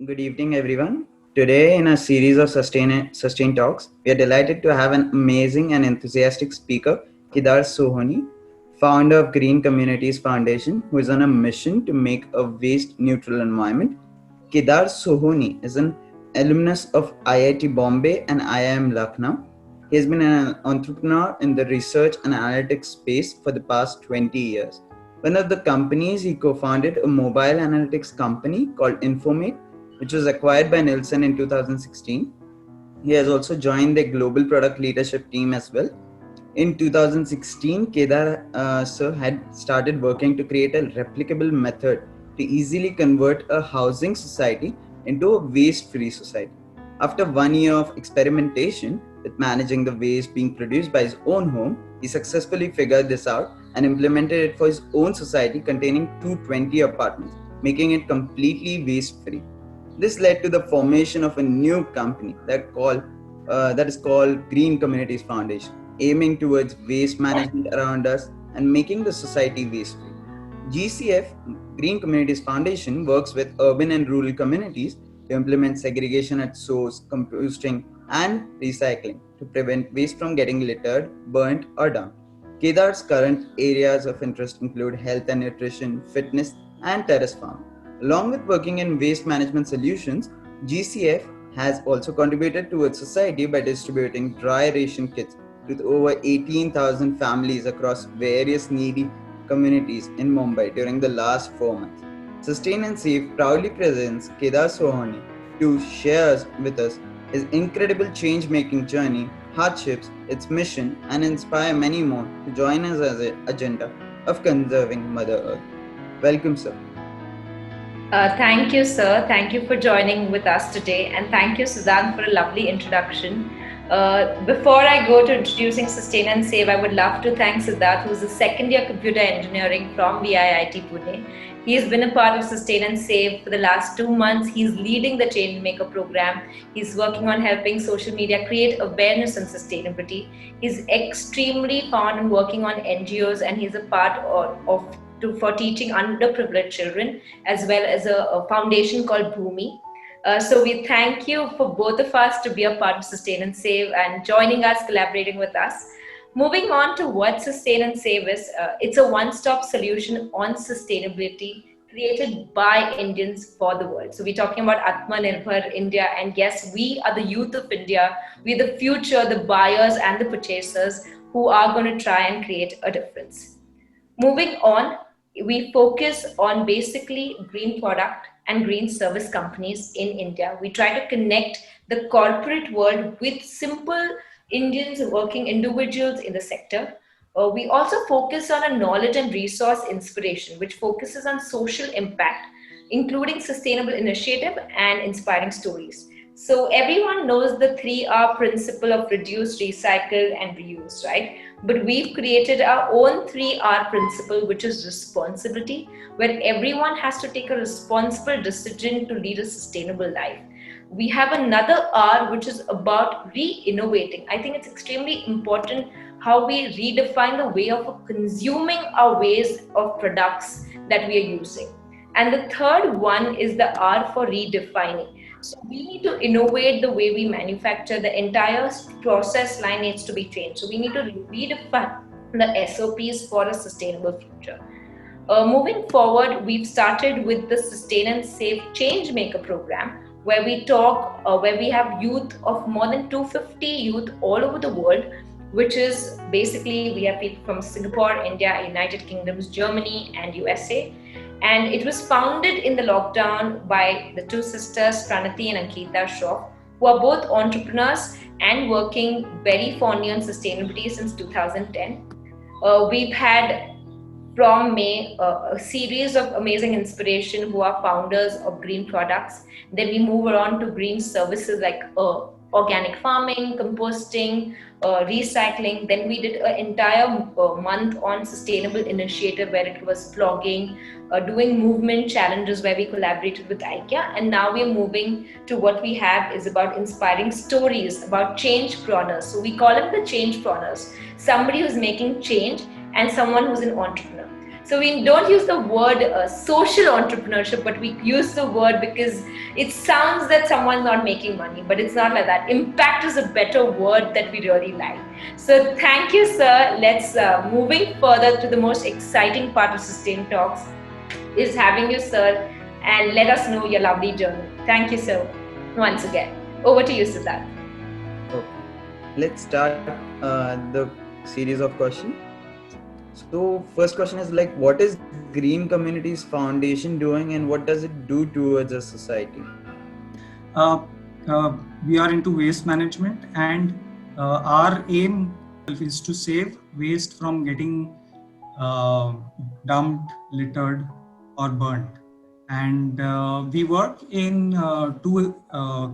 Good evening, everyone. Today, in a series of Sustain Talks, we are delighted to have an amazing and enthusiastic speaker, Kedar Sohoni, founder of Green Communities Foundation, who is on a mission to make a waste neutral environment. Kedar Sohoni is an alumnus of IIT Bombay and IIM Lucknow. He has been an entrepreneur in the research and analytics space for the past 20 years. One of the companies he co founded, a mobile analytics company called Infomate, which was acquired by Nielsen in 2016. He has also joined the global product leadership team as well. In 2016, Kedar sir had started working to create a replicable method to easily convert a housing society into a waste-free society. After 1 year of experimentation with managing the waste being produced by his own home, he successfully figured this out and implemented it for his own society containing 220 apartments, making it completely waste-free. This led to the formation of a new company that is called Green Communities Foundation, aiming towards waste management around us and making the society waste free. GCF, Green Communities Foundation, works with urban and rural communities to implement segregation at source, composting, and recycling to prevent waste from getting littered, burnt, or dumped. Kedar's current areas of interest include health and nutrition, fitness, and terrace farming. Along with working in waste management solutions, GCF has also contributed towards society by distributing dry ration kits to over 18,000 families across various needy communities in Mumbai during the last 4 months. Sustain and Save proudly presents Kedar Sohani to share with us his incredible change making journey, hardships, its mission, and inspire many more to join us as an agenda of conserving Mother Earth. Welcome, sir. Thank you, sir. Thank you for joining with us today. And thank you, Suzanne, for a lovely introduction. Before I go to introducing Sustain and Save, I would love to thank Siddharth, who's a second year computer engineering from VIIT Pune. He has been a part of Sustain and Save for the last 2 months. He's leading the Changemaker program. He's working on helping social media create awareness on sustainability. He's extremely fond in working on NGOs, and he's a part for teaching underprivileged children, as well as a foundation called Bhumi. So we thank you for both of us to be a part of Sustain and Save and joining us, collaborating with us. Moving on to what Sustain and Save is, it's a one-stop solution on sustainability created by Indians for the world. So we're talking about Atmanirbhar India, and yes, we are the youth of India. We're the future, the buyers and the purchasers who are going to try and create a difference. Moving on, we focus on basically green product and green service companies in India. We try to connect the corporate world with simple Indians working individuals in the sector. We also focus on a knowledge and resource inspiration, which focuses on social impact, including sustainable initiative and inspiring stories. So everyone knows the 3R principle of reduce, recycle, and reuse, right? But we've created our own 3R principle, which is responsibility, where everyone has to take a responsible decision to lead a sustainable life. We have another R, which is about re-innovating. I think it's extremely important how we redefine the way of consuming our ways of products that we are using. And the third one is the R for redefining. So we need to innovate the way we manufacture. The entire process line needs to be changed. So we need to redefine the SOPs for a sustainable future. Moving forward, we've started with the Sustain and Save Changemaker program, where we have youth of more than 250 youth all over the world, which is basically we have people from Singapore, India, United Kingdoms, Germany, and USA. And it was founded in the lockdown by the two sisters, Pranati and Ankita Shroff, who are both entrepreneurs and working very fondly on sustainability since 2010. We've had from May a series of amazing inspiration who are founders of green products. Then we move on to green services like organic farming, composting, recycling. Then we did an entire month on sustainable initiative where it was vlogging, doing movement challenges where we collaborated with IKEA. And now we're moving to what we have is about inspiring stories about change preneurs. So we call them the change preneurs, somebody who's making change and someone who's an entrepreneur. So we don't use the word social entrepreneurship, but we use the word because it sounds that someone's not making money, but it's not like that. Impact is a better word that we really like. So thank you, sir. Let's moving further to the most exciting part of Sustain Talks is having you, sir, and let us know your lovely journey. Thank you, sir, once again. Over to you, Siddharth. Okay. Let's start the series of questions. So first question is like, what is Green Communities Foundation doing and what does it do towards a society? We are into waste management, and our aim is to save waste from getting dumped, littered, or burned. And we work in two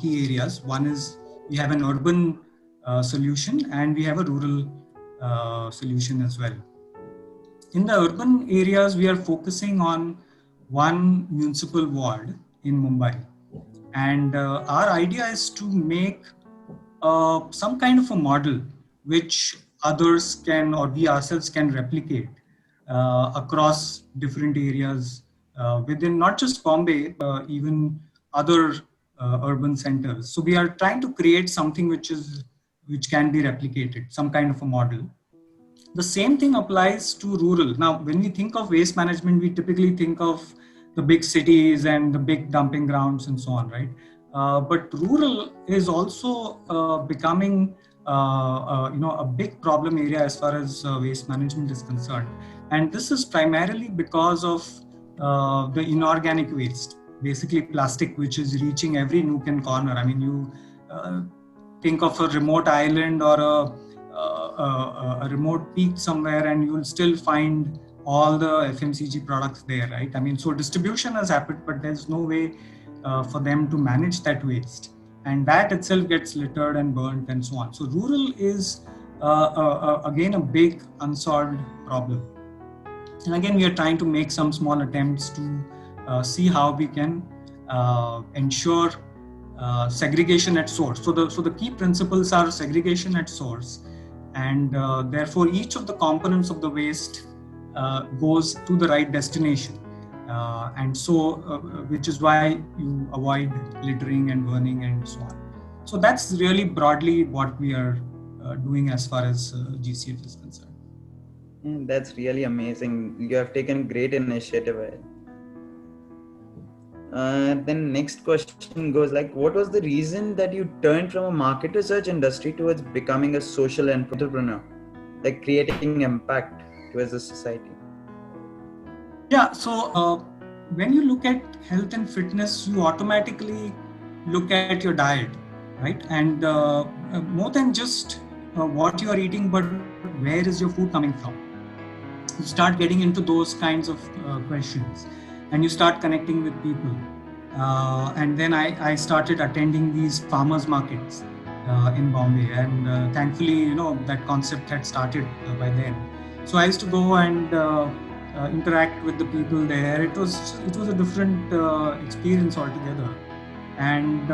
key areas. One is we have an urban solution and we have a rural solution as well. In the urban areas, we are focusing on one municipal ward in Mumbai. And our idea is to make some kind of a model which others can, or we ourselves can replicate across different areas within not just Bombay, even other urban centers. So we are trying to create something which can be replicated, some kind of a model. The same thing applies to rural. Now, when we think of waste management, we typically think of the big cities and the big dumping grounds and so on, right? But rural is also becoming, a big problem area as far as waste management is concerned. And this is primarily because of the inorganic waste, basically plastic, which is reaching every nook and corner. I mean, you think of a remote island or a remote peak somewhere, and you will still find all the FMCG products there, right? I mean, so distribution has happened, but there's no way for them to manage that waste. And that itself gets littered and burnt and so on. So rural is, again, a big unsolved problem. And again, we are trying to make some small attempts to see how we can ensure segregation at source. So the key principles are segregation at source, and therefore each of the components of the waste goes to the right destination. And so, which is why you avoid littering and burning and so on. So that's really broadly what we are doing as far as GCF is concerned. That's really amazing. You have taken great initiative. Then next question goes like, what was the reason that you turned from a market research industry towards becoming a social entrepreneur, like creating impact towards the society? Yeah, so when you look at health and fitness, you automatically look at your diet, right? And more than just what you are eating, but where is your food coming from? You start getting into those kinds of questions, and you start connecting with people. And then I started attending these farmers markets in Bombay, and thankfully, that concept had started by then. So I used to go and interact with the people there. It was a different experience altogether, and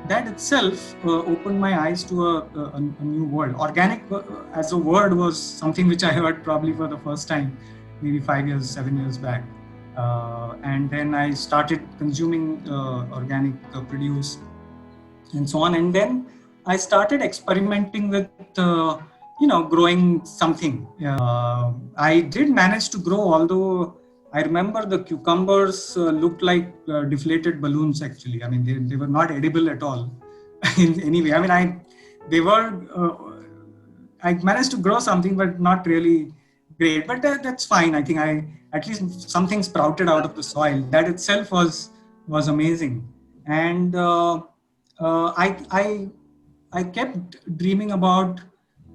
that itself opened my eyes to a new world. Organic as a word was something which I heard probably for the first time, maybe 7 years back. And then I started consuming organic produce and so on. And then I started experimenting with, growing something. I did manage to grow, although I remember the cucumbers looked like deflated balloons, actually. I mean, they were not edible at all in any way. I mean, I managed to grow something, but not really great. But that's fine. I think at least something sprouted out of the soil. That itself was amazing. And I kept dreaming about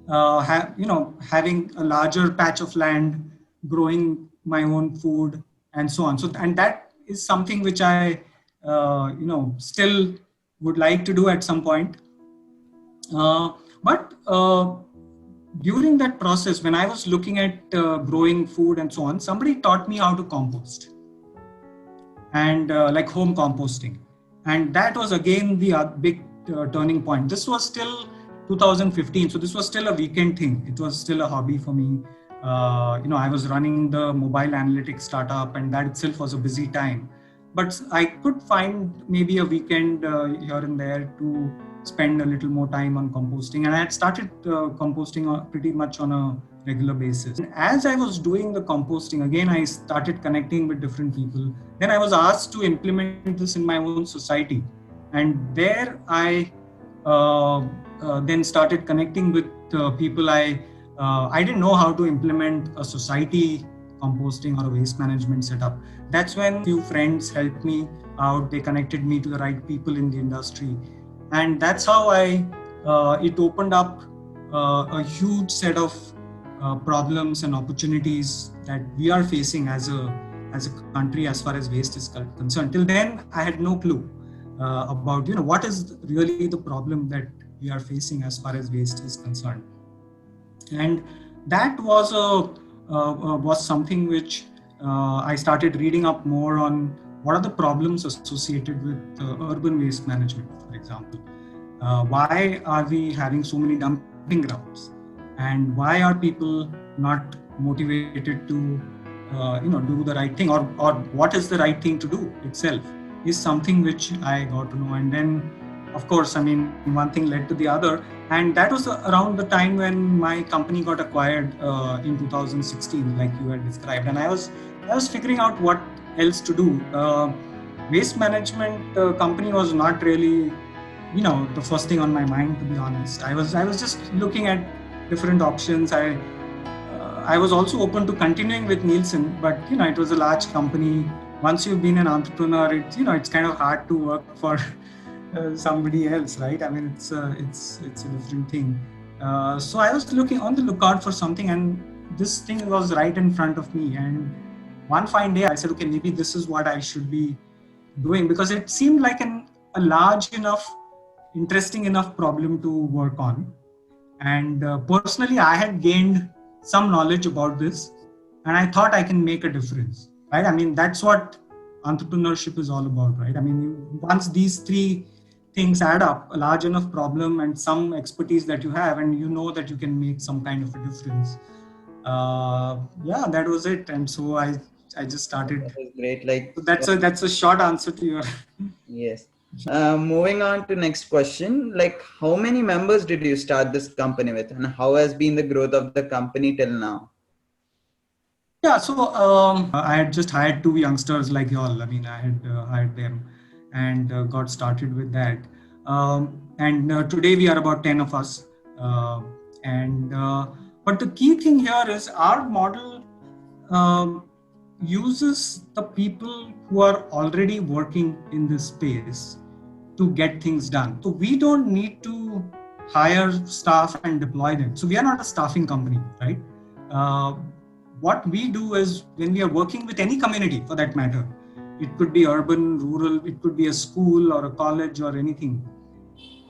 having a larger patch of land, growing my own food, and so on. So, and that is something which I still would like to do at some point. But during that process, when I was looking at growing food and so on, somebody taught me how to compost, and like home composting. And that was again the big turning point. This was still 2015, so this was still a weekend thing. It was still a hobby for me. I was running the mobile analytics startup, and that itself was a busy time. But I could find maybe a weekend here and there to spend a little more time on composting. And I had started composting pretty much on a regular basis. And as I was doing the composting, again, I started connecting with different people. Then I was asked to implement this in my own society. And there I then started connecting with people. I didn't know how to implement a society composting or a waste management setup. That's when a few friends helped me out. They connected me to the right people in the industry. And that's how it opened up a huge set of problems and opportunities that we are facing as a country as far as waste is concerned. Till then, I had no clue about what is really the problem that we are facing as far as waste is concerned. And that was something which I started reading up more on. What are the problems associated with urban waste management, for example? Why are we having so many dumping grounds? And why are people not motivated to do the right thing, or what is the right thing to do itself is something which I got to know. And then, of course, one thing led to the other. And that was around the time when my company got acquired in 2016, like you had described. And I was figuring out what else to do. Waste management company was not really, the first thing on my mind, to be honest. I was just looking at different options. I was also open to continuing with Nielsen, but it was a large company. Once you've been an entrepreneur, it's kind of hard to work for somebody else, right? It's a different thing. So I was on the lookout for something, and this thing was right in front of me. And one fine day, I said, okay, maybe this is what I should be doing, because it seemed like a large enough, interesting enough problem to work on. And personally, I had gained some knowledge about this, and I thought I can make a difference, right? That's what entrepreneurship is all about, right? Once these three things add up, a large enough problem and some expertise that you have, and you know that you can make some kind of a difference. That was it. And so I just started. That was great. So that's a short answer to your. Yes. Moving on to next question, how many members did you start this company with, and how has been the growth of the company till now? Yeah, so I had just hired 2 youngsters like y'all. I had hired them and got started with that. And today we are about 10 of us. But the key thing here is our model uses the people who are already working in this space to get things done. So we don't need to hire staff and deploy them. So we are not a staffing company, right? What we do is, when we are working with any community for that matter, it could be urban, rural, it could be a school or a college or anything.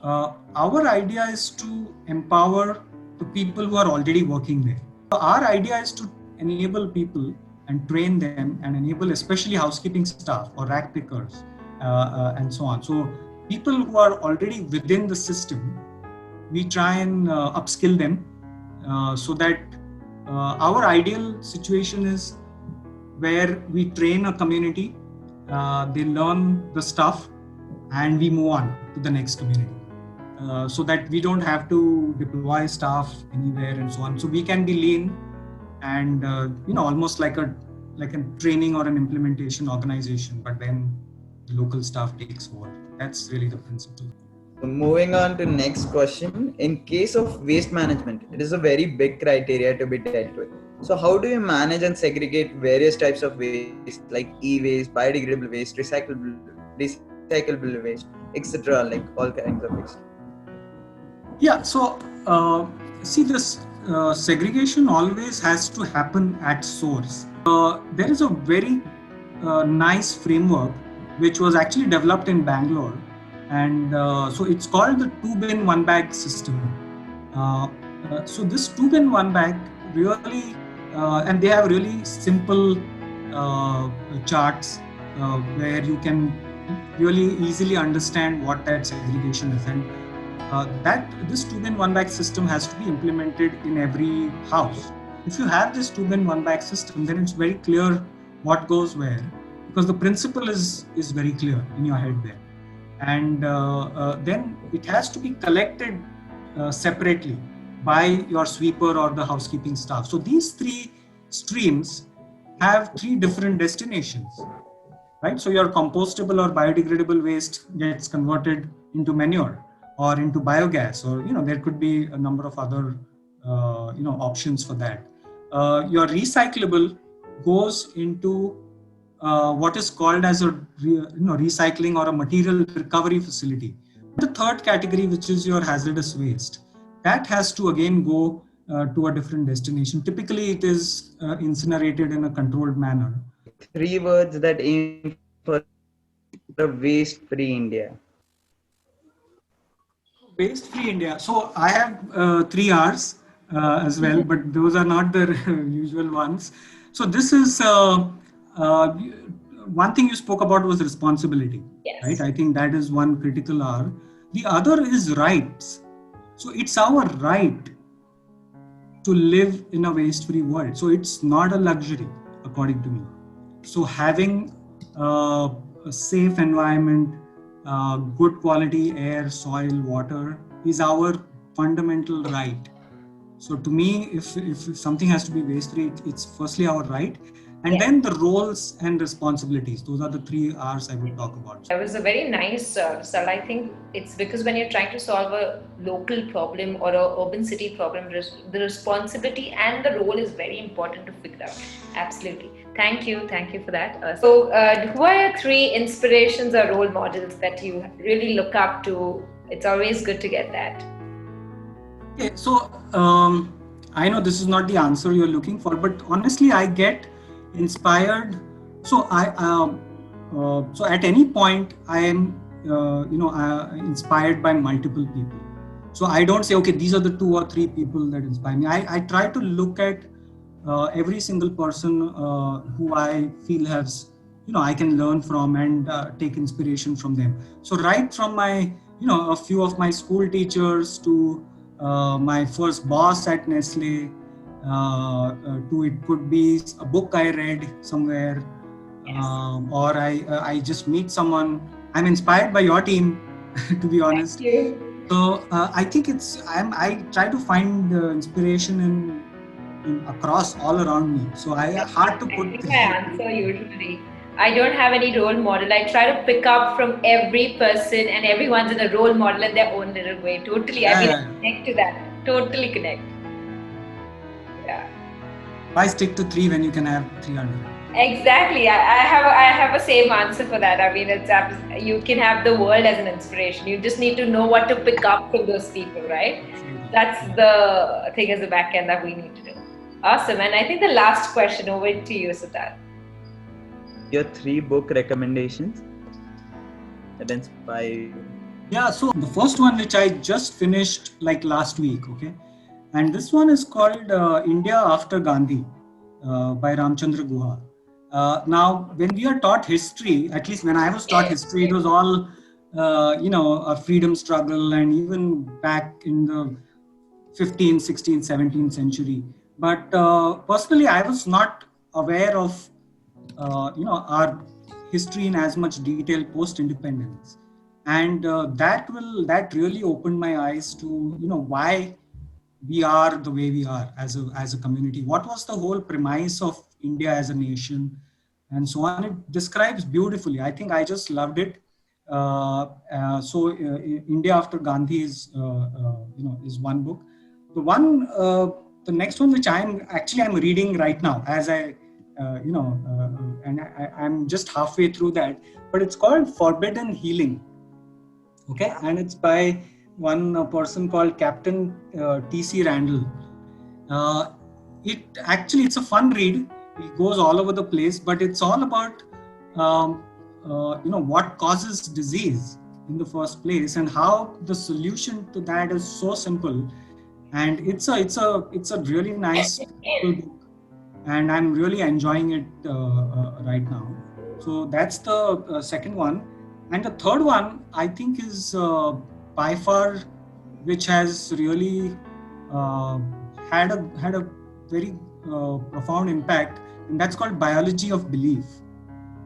Our idea is to empower the people who are already working there. So our idea is to enable people and train them and enable especially housekeeping staff or rack pickers and so on. So people who are already within the system, we try and upskill them so that our ideal situation is where we train a community, they learn the stuff, and we move on to the next community. So that we don't have to deploy staff anywhere and so on. So we can be lean and almost like a training or an implementation organization, but then the local staff takes over. That's really the principle. So moving on to next question. In case of waste management, it is a very big criteria to be dealt with. So how do you manage and segregate various types of waste, like e-waste, biodegradable waste, recyclable waste, etc., all kinds of waste? Yeah, so see, this segregation always has to happen at source. There is a very nice framework which was actually developed in Bangalore, and so it's called the 2-bin 1-bag system. So this 2-bin 1-bag really, and they have really simple charts where you can really easily understand what that segregation is, and this 2-bin 1-bag system has to be implemented in every house. If you have this two bin one bag system, then it's very clear what goes where, because the principle is very clear in your head there. And then it has to be collected separately by your sweeper or the housekeeping staff. So these three streams have three different destinations, right? So your compostable or biodegradable waste gets converted into manure or into biogas, or there could be a number of other options for that. Your recyclable goes into what is called as a recycling or a material recovery facility. The third category, which is your hazardous waste, that has to again go to a different destination. Typically, it is incinerated in a controlled manner. 3 words that aim for a waste-free India. Waste-free India. So I have 3 R's as well, but those are not the usual ones. So this is one thing you spoke about was responsibility, right? I think that is one critical R. The other is rights. So it's our right to live in a waste-free world. So it's not a luxury, according to me. So having a safe environment, good quality air, soil, water is our fundamental right. So to me, if something has to be waste-free, it's firstly our right. And then the roles and responsibilities. Those are the 3 R's I would talk about. That was a very nice result. I think it's because when you're trying to solve a local problem or an urban city problem, the responsibility and the role is very important to figure out. Absolutely. Thank you for that. So who are your 3 inspirations or role models that you really look up to? It's always good to get that. Okay, so I know this is not the answer you're looking for, but honestly, I get inspired. So so at any point I am inspired by multiple people. So I don't say, okay, these are the 2 or 3 people that inspire me. I try to look at every single person who I feel has I can learn from and take inspiration from them. So right from my a few of my school teachers to my first boss at Nestle, to it could be a book I read somewhere, or I just meet someone. I'm inspired by your team, to be honest. Thank you. So I think I try to find inspiration in across all around me. So hard to put. My answer usually. I don't have any role model. I try to pick up from every person, and everyone's in a role model in their own little way. Totally. I connect to that. Totally connect. Yeah. Why stick to 3 when you can have 300? Exactly. I have a same answer for that. I mean, you can have the world as an inspiration. You just need to know what to pick up from those people, right? That's the thing as a back end that we need to do. Awesome. And I think the last question, over to you, Siddharth. Your 3 book recommendations that inspire you. Yeah, so the first one, which I just finished like last week, okay, and this one is called India After Gandhi by Ramchandra Guha. Now, when we are taught history, at least when I was taught history, it was all a freedom struggle, and even back in the 15th, 16th, 17th century. But personally, I was not aware of our history in as much detail post-independence, and that really opened my eyes to why we are the way we are as a community. What was the whole premise of India as a nation, and so on. It describes beautifully. I think I just loved it. India After Gandhi is one book. The next one, which I'm reading right now as and I'm just halfway through that, but it's called Forbidden Healing. Okay, and it's by one person called Captain T.C. Randall. It's a fun read. It goes all over the place, but it's all about what causes disease in the first place and how the solution to that is so simple. And it's a really nice book, and I'm really enjoying it right now. So that's the second one. And the third one, I think, is by far, which has really had a very profound impact, and that's called Biology of Belief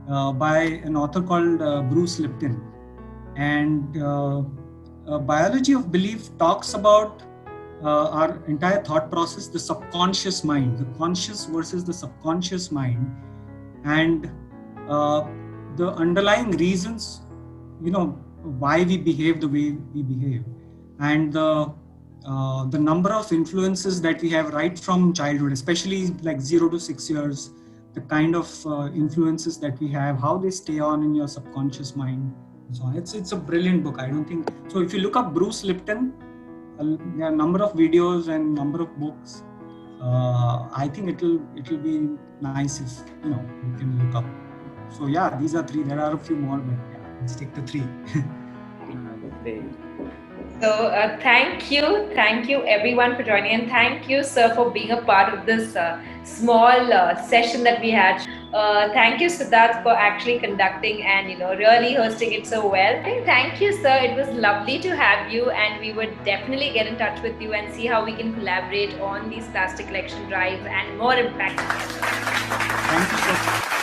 by an author called Bruce Lipton. And Biology of Belief talks about our entire thought process, the subconscious mind, the conscious versus the subconscious mind, and the underlying reasons, why we behave the way we behave, and the number of influences that we have right from childhood, especially like 0 to 6 years, the kind of influences that we have, how they stay on in your subconscious mind, and so on. It's a brilliant book. I don't think so. If you look up Bruce Lipton, there are a number of videos and number of books. I think it'll be nice if you can look up. So yeah, these are 3. There are a few more, but yeah, let's take the 3. Great. So thank you everyone for joining, and thank you, sir, for being a part of this small session that we had. Thank you, Siddharth, for actually conducting and really hosting it so well. Thank you, sir. It was lovely to have you, and we would definitely get in touch with you and see how we can collaborate on these plastic collection drives and more impact. Thank you so much.